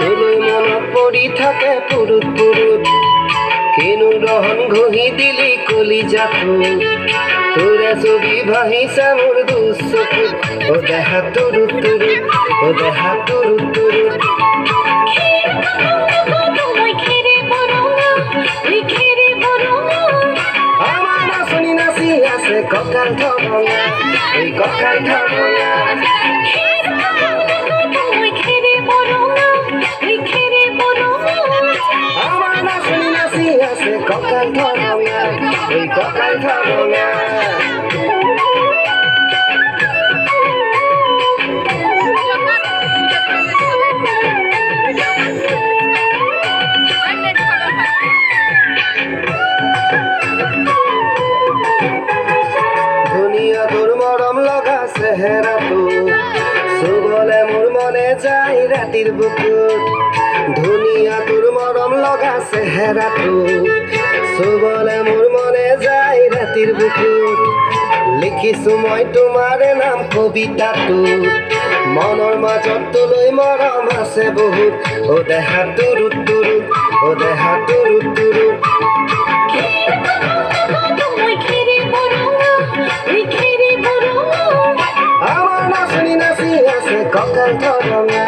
তোলৈ মনত পৰি থাকে পুৰুত পুৰুত কিনো ৰহন ঘঁহি দিলি কলিজাটো তোৰে ছবি ভাহিছে মোৰ দুচকুত ও দেহা তুৰুত তুৰুত ও দেহা তুৰুত তুৰুত আমার নাচনি নাচি আছে কঁকাল ঠঙা এই কঁকাল ঠঙা আমার নাচনি নাচি আছে কঁকাল ঠঙা এই কঁকাল ঠঙা তোর মরম লগা চেহেৰাটো চুবলে মোৰ মনে যায় ৰাতিৰ বুকুত ধুনীয়া তোৰ মৰম লগা চেহেৰাটো চুবলে মোৰ মনে যায় ৰাতিৰ বুকুত লিখিছো মই তোমাৰে নাম কবিতাটো মনৰ মাজত তোলৈ মৰম আছে বহুত ও দেহা তুৰুত তুৰুত ও দেহা তুৰুত তুৰুত আমার নাচনি নাচি আছে কঁকাল ঠঙা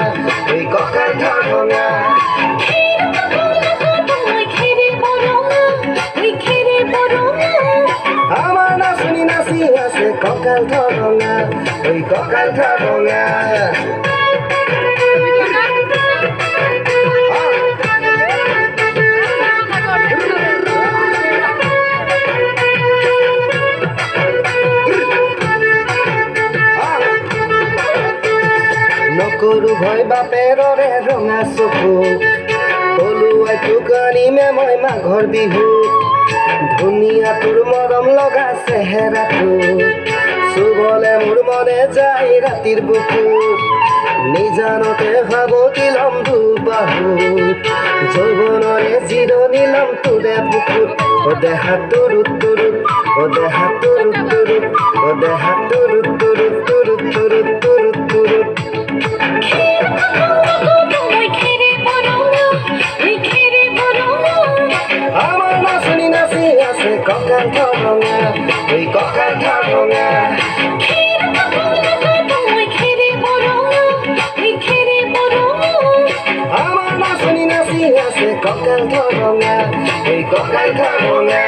এই কঁকাল ঠঙা আমার নাচনি নাচি আছে কঁকাল ঠঙা এই কঁকাল ঠঙা নকৰো ভয় বাপেৰৰে ৰঙা চকু পলুৱাই তোক আনিমে মই মাঘৰ বিহুত ধুনীয়া তোৰ মৰম লগা চেহেৰাটো চুবলে মোৰ মনে যায় ৰাতিৰ বুকুত নিজানতে ভাবতি লম দুবাহুত যৌৱনৰে জিৰণি লম তোৰে বুকুত ও দেহা তুৰুত তুৰুত ও দেহা তুৰুত তুৰুত ও দেহা তুৰুত তুৰুত তুৰুত তুৰুত তুৰুত তুৰুত আমার নাচনি নাচি আছে কঁকাল ঠঙা এই কঁকাল ঠঙা আমার নাচনি নাচি আছে কঁকাল ঠঙা এই কঁকাল ঠঙা